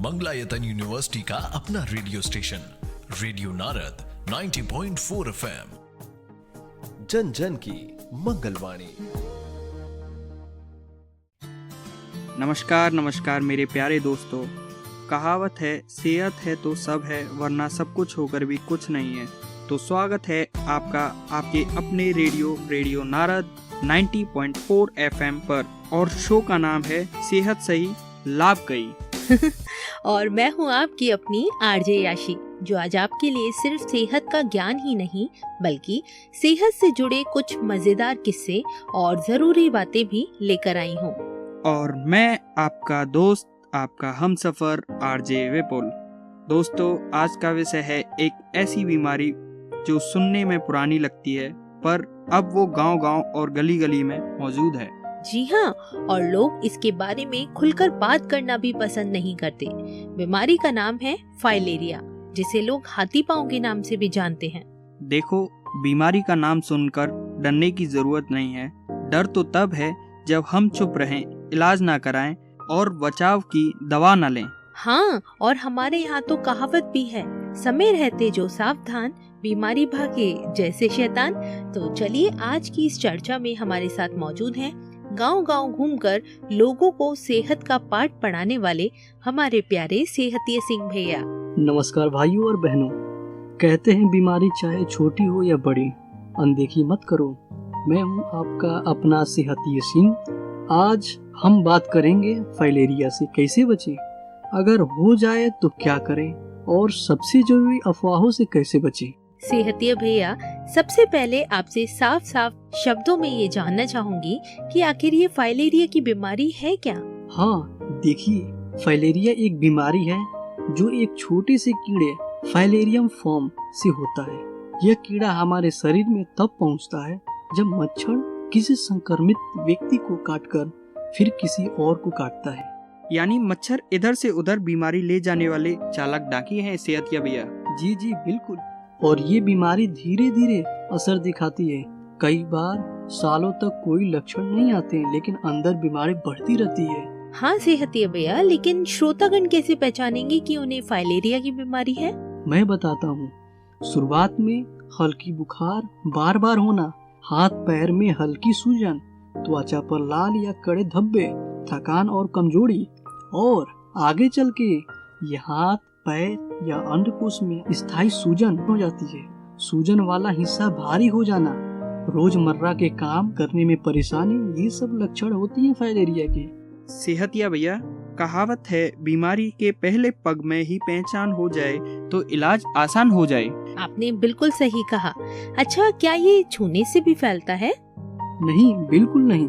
Mangalayatan university का अपना radio station radio Narad 90.4 FM, जन जन की मंगलवाणी। नमस्कार नमस्कार मेरे प्यारे दोस्तों। कहावत है, सेहत है तो सब है, वरना सब कुछ होकर भी कुछ नहीं है। तो स्वागत है आपका आपके अपने रेडियो नारद 90.4 FM पर, और शो का नाम है सेहत सही लाभ कई। और मैं हूँ आपकी अपनी आरजे याशी, जो आज आपके लिए सिर्फ सेहत का ज्ञान ही नहीं बल्कि सेहत से जुड़े कुछ मजेदार किस्से और जरूरी बातें भी लेकर आई हूँ। और मैं आपका दोस्त, आपका हमसफर आरजे विपुल। दोस्तों, आज का विषय है एक ऐसी बीमारी जो सुनने में पुरानी लगती है, पर अब वो गांव-गांव और गली-गली में मौजूद है। जी हाँ, और लोग इसके बारे में खुलकर बात करना भी पसंद नहीं करते। बीमारी का नाम है फाइलेरिया, जिसे लोग हाथी पांव के नाम से भी जानते हैं। देखो, बीमारी का नाम सुनकर डरने की जरूरत नहीं है। डर तो तब है जब हम चुप रहें, इलाज ना कराएं और बचाव की दवा न लें। हाँ, और हमारे यहाँ तो कहावत भी है, समय रहते जो सावधान, बीमारी भागे जैसे शैतान। तो चलिए, आज की इस चर्चा में हमारे साथ मौजूद हैं गांव-गांव घूमकर लोगों को सेहत का पाठ पढ़ाने वाले हमारे प्यारे सेहतिया सिंह भैया। नमस्कार भाइयों और बहनों। कहते हैं बीमारी चाहे छोटी हो या बड़ी, अनदेखी मत करो। मैं हूं आपका अपना सेहतिया सिंह। आज हम बात करेंगे फाइलेरिया से कैसे बचें, अगर हो जाए तो क्या करें, और सबसे जरूरी अफवाहों से कैसे बचें। सेहतिया भैया, सबसे पहले आपसे साफ साफ शब्दों में ये जानना चाहूंगी कि आखिर ये फाइलेरिया की बीमारी है क्या? हाँ, देखिए, फाइलेरिया एक बीमारी है जो एक छोटे से कीड़े फाइलेरियम फॉर्म से होता है। यह कीड़ा हमारे शरीर में तब पहुंचता है जब मच्छर किसी संक्रमित व्यक्ति को काटकर फिर किसी और को काटता है। यानी मच्छर इधर से उधर बीमारी ले जाने वाले चालाक डाकी हैं सेहतिया भैया। जी जी बिल्कुल। और ये बीमारी धीरे धीरे असर दिखाती है। कई बार सालों तक कोई लक्षण नहीं आते, लेकिन अंदर बीमारी बढ़ती रहती है। हाँ सेहतिया भैया, लेकिन श्रोतागण कैसे पहचानेंगे कि उन्हें फाइलेरिया की बीमारी है? मैं बताता हूँ। शुरुआत में हल्की बुखार, बार बार होना, हाथ पैर में हल्की सूजन, त्वचा पर लाल या कड़े धब्बे, थकान और कमजोरी, और आगे चल के ये हाथ पैर या अंडकोश में स्थायी सूजन हो जाती है। सूजन वाला हिस्सा भारी हो जाना, रोजमर्रा के काम करने में परेशानी, ये सब लक्षण होती हैं फाइलेरिया के। सेहतिया भैया, कहावत है, बीमारी के पहले पग में ही पहचान हो जाए तो इलाज आसान हो जाए। आपने बिल्कुल सही कहा। अच्छा, क्या ये छूने से भी फैलता है? नहीं, बिल्कुल नहीं।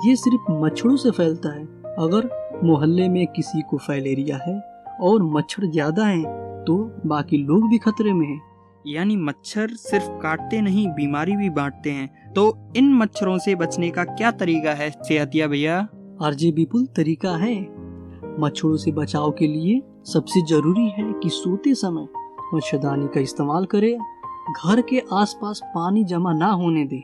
ये सिर्फ मच्छरों से फैलता है। अगर मोहल्ले में किसी को फाइलेरिया है और मच्छर ज्यादा हैं, तो बाकी लोग भी खतरे में हैं। यानी मच्छर सिर्फ काटते नहीं, बीमारी भी बांटते हैं। तो इन मच्छरों से बचने का क्या तरीका है सेहतिया भैया? आरजे विपुल, तरीका है। मच्छरों से बचाव के लिए सबसे जरूरी है कि सोते समय मच्छरदानी का इस्तेमाल करें। घर के आसपास पानी जमा ना होने दें।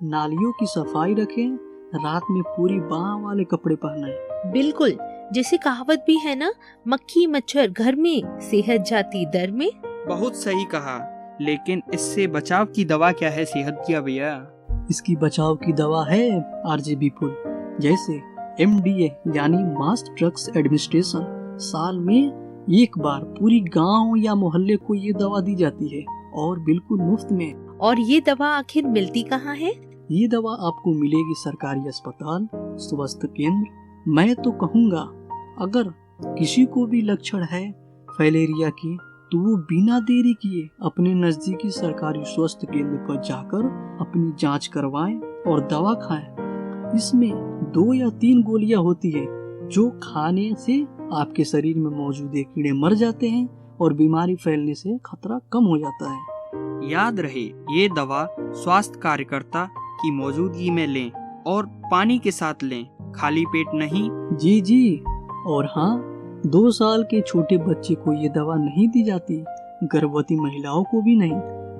नालियों की सफाई रखें। रात में पूरी बाह वाले कपड़े पहने। बिल्कुल, जैसे कहावत भी है ना, मक्खी मच्छर घर में, सेहत जाती दर में। बहुत सही कहा। लेकिन इससे बचाव की दवा क्या है सेहतिया भैया? इसकी बचाव की दवा है आरजे विपुल, जैसे MDA यानी मास ड्रग्स एडमिनिस्ट्रेशन। साल में एक बार पूरी गांव या मोहल्ले को ये दवा दी जाती है, और बिल्कुल मुफ्त में। और ये दवा आखिर मिलती कहाँ है? ये दवा आपको मिलेगी सरकारी अस्पताल, स्वास्थ्य केंद्र। मैं तो कहूँगा, अगर किसी को भी लक्षण है फाइलेरिया के, तो वो बिना देरी किए अपने नजदीकी सरकारी स्वास्थ्य केंद्र पर जाकर अपनी जांच करवाएं और दवा खाएं। इसमें 2 या 3 गोलियां होती है, जो खाने से आपके शरीर में मौजूद कीड़े मर जाते हैं और बीमारी फैलने से खतरा कम हो जाता है। याद रहे, ये दवा स्वास्थ्य कार्यकर्ता की मौजूदगी में लें और पानी के साथ लें, खाली पेट नहीं। जी जी। और हाँ, 2 साल के छोटे बच्चे को ये दवा नहीं दी जाती, गर्भवती महिलाओं को भी नहीं।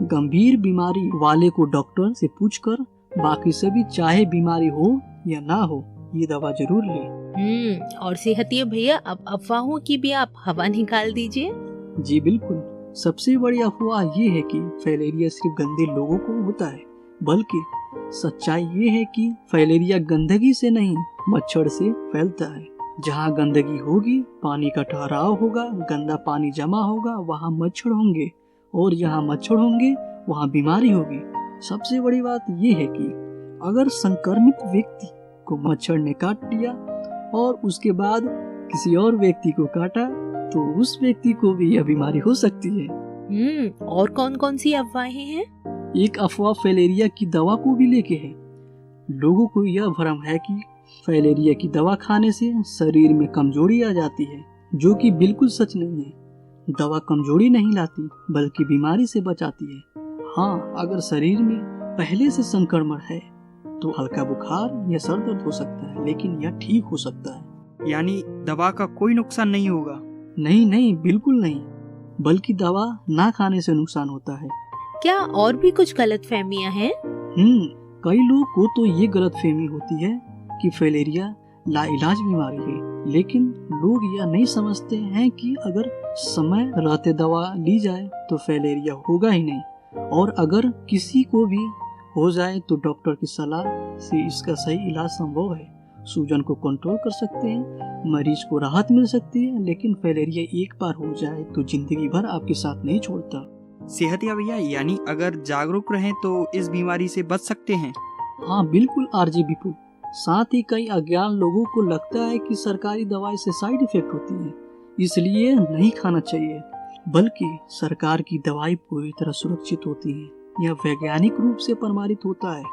गंभीर बीमारी वाले को डॉक्टर से पूछकर, बाकी सभी चाहे बीमारी हो या ना हो ये दवा जरूर ले। और सेहतिया भैया अब अफवाहों की भी आप हवा निकाल दीजिए। जी बिल्कुल, सबसे बड़ी अफवाह ये है कि फाइलेरिया सिर्फ गंदे लोगों को होता है, बल्कि सच्चाई ये है कि फाइलेरिया गंदगी से नहीं मच्छर से फैलता है। जहाँ गंदगी होगी पानी का ठहराव होगा, गंदा पानी जमा होगा, वहाँ मच्छर होंगे, और जहाँ मच्छर होंगे वहाँ बीमारी होगी। सबसे बड़ी बात ये है कि अगर संक्रमित व्यक्ति को मच्छर ने काट लिया और उसके बाद किसी और व्यक्ति को काटा तो उस व्यक्ति को भी यह बीमारी हो सकती है। और कौन कौन सी अफवाहें हैं? एक अफवाह फाइलेरिया की दवा को भी लेके है। लोगों को यह भ्रम है कि फाइलेरिया की दवा खाने से शरीर में कमजोरी आ जाती है, जो कि बिल्कुल सच नहीं है। दवा कमजोरी नहीं लाती बल्कि बीमारी से बचाती है। हाँ, अगर शरीर में पहले से संक्रमण है तो हल्का बुखार या सर दर्द हो सकता है, लेकिन यह ठीक हो सकता है। यानी दवा का कोई नुकसान नहीं होगा? नहीं, बिल्कुल नहीं, बल्कि दवा ना खाने से नुकसान होता है। क्या और भी कुछ गलतफहमियां हैं? कई लोग को तो ये गलतफहमी होती है कि फाइलेरिया लाइलाज बीमारी है, लेकिन लोग यह नहीं समझते हैं कि अगर समय रहते दवा ली जाए तो फाइलेरिया होगा ही नहीं, और अगर किसी को भी हो जाए तो डॉक्टर की सलाह से इसका सही इलाज संभव है। सूजन को कंट्रोल कर सकते हैं, मरीज को राहत मिल सकती है, लेकिन फाइलेरिया एक बार हो जाए तो जिंदगी भर आपके साथ नहीं छोड़ता। सेहतिया भैया, यानी अगर जागरूक रहें तो इस बीमारी से बच सकते हैं? हाँ बिल्कुल आरजे विपुल, साथ ही कई अज्ञान लोगों को लगता है कि सरकारी दवाई से साइड इफेक्ट होती है, इसलिए नहीं खाना चाहिए, बल्कि सरकार की दवाई पूरी तरह सुरक्षित होती है। यह वैज्ञानिक रूप से प्रमाणित होता है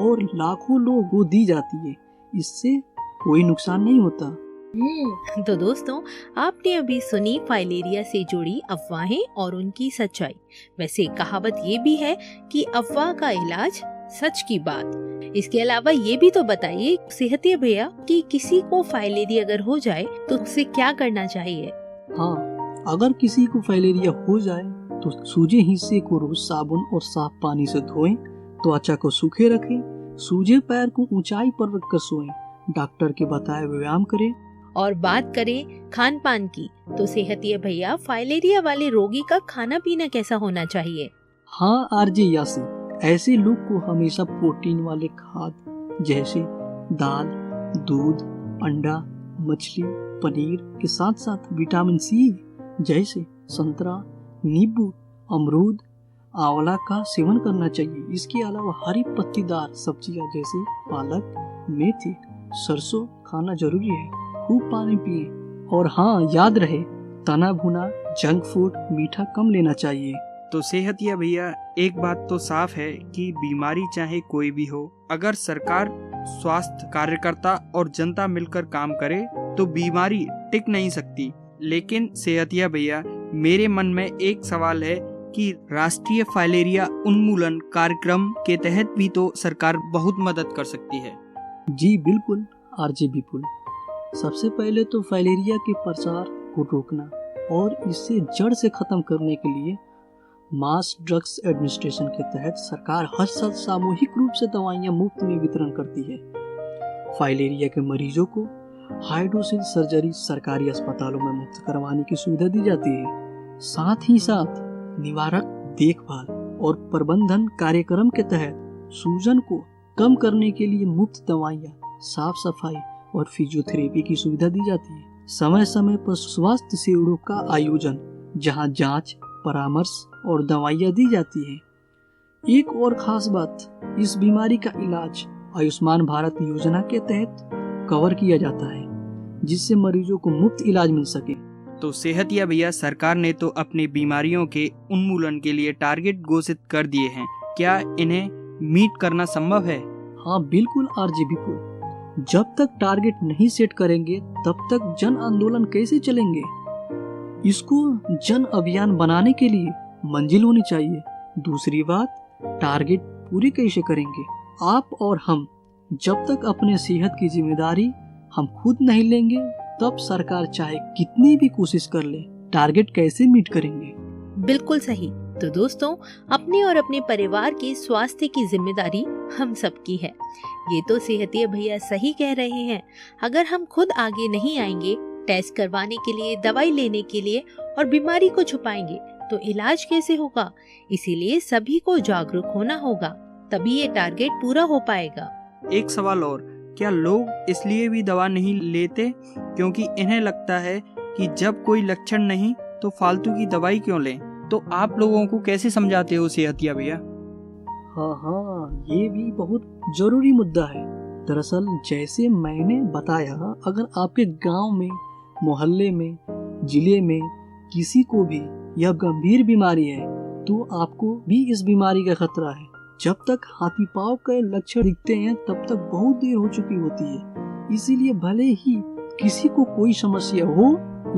और लाखों लोगों को दी जाती है, इससे कोई नुकसान नहीं होता। तो दोस्तों, आपने अभी सुनी फाइलेरिया से जुड़ी अफवाहें और उनकी सच्चाई। वैसे कहावत ये भी है कि अफवाह का इलाज सच की बात। इसके अलावा ये भी तो बताइए सेहतिया भैया कि किसी को फाइलेरिया अगर हो जाए तो उसे क्या करना चाहिए? हाँ, अगर किसी को फाइलेरिया हो जाए तो सूजे हिस्से को रोज साबुन और साफ पानी से धोएं, त्वचा को सूखे रखें, सूजे पैर को ऊंचाई पर रखकर सोएं, डॉक्टर के बताए व्यायाम करें। और बात करें खान पान की तो सेहतिया भैया फाइलेरिया वाले रोगी का खाना पीना कैसा होना चाहिए? हाँ आरजे यासी, ऐसे लोग को हमेशा प्रोटीन वाले खाद्य जैसे दाल, दूध, अंडा, मछली, पनीर के साथ साथ विटामिन सी जैसे संतरा, नींबू, अमरूद, आंवला का सेवन करना चाहिए। इसके अलावा हरी पत्तीदार सब्जियां जैसे पालक, मेथी, सरसों खाना जरूरी है। खूब पानी पिए, और हाँ याद रहे तना भुना जंक फूड मीठा कम लेना चाहिए। तो सेहतिया भैया, एक बात तो साफ है कि बीमारी चाहे कोई भी हो, अगर सरकार, स्वास्थ्य कार्यकर्ता और जनता मिलकर काम करे तो बीमारी टिक नहीं सकती। लेकिन सेहतिया भैया, मेरे मन में एक सवाल है कि राष्ट्रीय फाइलेरिया उन्मूलन कार्यक्रम के तहत भी तो सरकार बहुत मदद कर सकती है। जी बिल्कुल आरजे विपुल, सबसे पहले तो फाइलेरिया के प्रसार को रोकना और इसे जड़ से खत्म करने के लिए मास ड्रग्स एडमिनिस्ट्रेशन के तहत सरकार हर साल सामूहिक रूप से दवाइयां मुफ्त में वितरण करती है। फाइलेरिया के मरीजों को हाइड्रोसिल सर्जरी सरकारी अस्पतालों में मुफ्त करवाने की सुविधा दी जाती है। साथ ही साथ निवारक देखभाल और प्रबंधन कार्यक्रम के तहत सूजन को कम करने के लिए मुफ्त दवाइयां, साफ सफाई और फिजियोथेरेपी की सुविधा दी जाती है। समय समय पर स्वास्थ्य शिविरों का आयोजन, जहां जांच, परामर्श और दवाइयां दी जाती है। एक और खास बात, इस बीमारी का इलाज आयुष्मान भारत योजना के तहत कवर किया जाता है, जिससे मरीजों को मुफ्त इलाज मिल सके। तो सेहतिया भैया, सरकार ने तो अपनी बीमारियों के उन्मूलन के लिए टारगेट घोषित कर दिए हैं, क्या इन्हें मीट करना संभव है? हाँ बिल्कुल आरजे विपुल, जब तक टारगेट नहीं सेट करेंगे तब तक जन आंदोलन कैसे चलेंगे? इसको जन अभियान बनाने के लिए मंजिल होनी चाहिए। दूसरी बात, टारगेट पूरी कैसे करेंगे? आप और हम जब तक अपने सेहत की जिम्मेदारी हम खुद नहीं लेंगे, तब सरकार चाहे कितनी भी कोशिश कर ले, टारगेट कैसे मीट करेंगे? बिल्कुल सही। तो दोस्तों, अपने और अपने परिवार के स्वास्थ्य की जिम्मेदारी हम सबकी है। ये तो सेहतिया भैया सही कह रहे हैं। अगर हम खुद आगे नहीं आएंगे टेस्ट करवाने के लिए, दवाई लेने के लिए और बीमारी को छुपाएंगे तो इलाज कैसे होगा? इसीलिए सभी को जागरूक होना होगा, तभी ये टारगेट पूरा हो पाएगा। एक सवाल और, क्या लोग इसलिए भी दवा नहीं लेते क्योंकि इन्हें लगता है कि जब कोई लक्षण नहीं तो फालतू की दवाई क्यों लें? तो आप लोगों को कैसे समझाते हो सेहतिया भैया? हाँ, ये भी बहुत जरूरी मुद्दा है। दरअसल जैसे मैंने बताया, अगर आपके गांव में, मोहल्ले में, जिले में किसी को भी यह गंभीर बीमारी है तो आपको भी इस बीमारी का खतरा है। जब तक हाथी पांव के लक्षण दिखते हैं तब तक बहुत देर हो चुकी होती है। इसीलिए भले ही किसी को कोई समस्या हो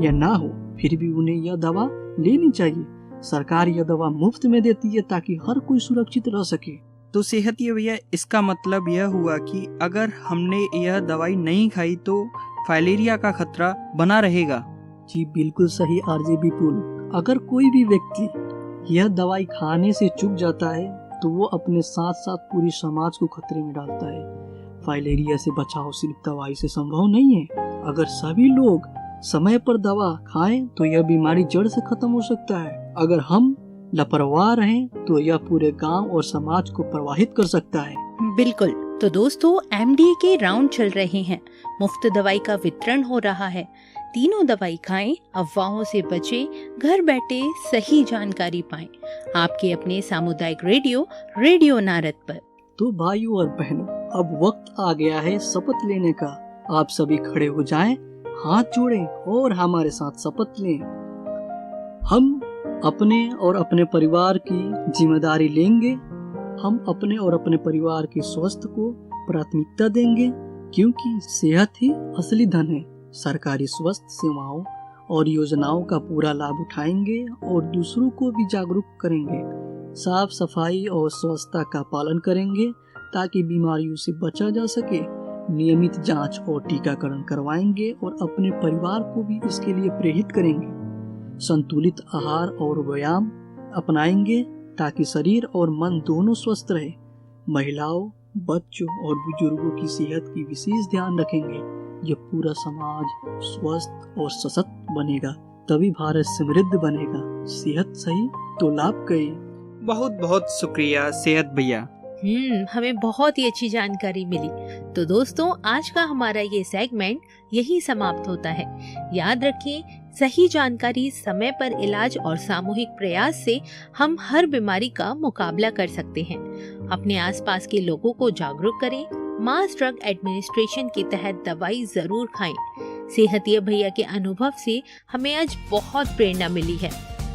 या ना हो, फिर भी उन्हें यह दवा लेनी चाहिए। सरकार यह दवा मुफ्त में देती है ताकि हर कोई सुरक्षित रह सके। तो सेहतिया भैया, इसका मतलब यह हुआ कि अगर हमने यह दवाई नहीं खाई तो फाइलेरिया का खतरा बना रहेगा। जी बिल्कुल सही आरजे विपुल। अगर कोई भी व्यक्ति यह दवाई खाने से चूक जाता है तो वो अपने साथ साथ पूरी समाज को खतरे में डालता है। फाइलेरिया से बचाव सिर्फ दवाई से संभव नहीं है। अगर सभी लोग समय पर दवा खाएं तो यह बीमारी जड़ से खत्म हो सकता है। अगर हम लापरवाह रहें तो यह पूरे गांव और समाज को प्रभावित कर सकता है। बिल्कुल। तो दोस्तों, एमडीए के राउंड चल रहे हैं, मुफ्त दवाई का वितरण हो रहा है। तीनों दवाई खाएं, अफवाहों से बचें, घर बैठे सही जानकारी पाएं। आपके अपने सामुदायिक रेडियो नारद पर। तो भाइयों और बहनों, अब वक्त आ गया है शपथ लेने का। आप सभी खड़े हो जाएं, हाथ जोड़ें और हमारे साथ शपथ लें। हम अपने और अपने परिवार की जिम्मेदारी लेंगे। हम अपने और अपने परिवार के स्वास्थ्य को प्राथमिकता देंगे, क्योंकि सेहत ही असली धन है। सरकारी स्वास्थ्य सेवाओं और योजनाओं का पूरा लाभ उठाएंगे और दूसरों को भी जागरूक करेंगे। साफ सफाई और स्वच्छता का पालन करेंगे ताकि बीमारियों से बचा जा सके। नियमित जांच और टीकाकरण करवाएंगे और अपने परिवार को भी इसके लिए प्रेरित करेंगे। संतुलित आहार और व्यायाम अपनाएंगे ताकि शरीर और मन दोनों स्वस्थ रहे। महिलाओं, बच्चों और बुजुर्गों की सेहत की विशेष ध्यान रखेंगे। यह पूरा समाज स्वस्थ और सशक्त बनेगा, तभी भारत समृद्ध बनेगा। सेहत सही तो लाभ कई। बहुत बहुत शुक्रिया सेहत भैया। हमें बहुत ही अच्छी जानकारी मिली। तो दोस्तों, आज का हमारा ये सेगमेंट यही समाप्त होता है। याद रखें, सही जानकारी, समय पर इलाज और सामूहिक प्रयास से हम हर बीमारी का मुकाबला कर सकते हैं। अपने आसपास के लोगों को जागरूक करें। मास ड्रग एडमिनिस्ट्रेशन के तहत दवाई जरूर खाएं। सेहतिया भैया के अनुभव से हमें आज बहुत प्रेरणा मिली है।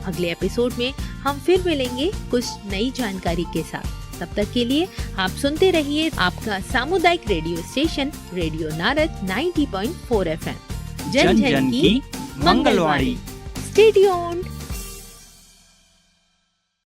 अगले एपिसोड में हम फिर मिलेंगे कुछ नई जानकारी के साथ। तब तक के लिए आप सुनते रहिए आपका सामुदायिक radio station radio Narad 90.4 FM। जन जन की मंगलवाणी। Stay tuned.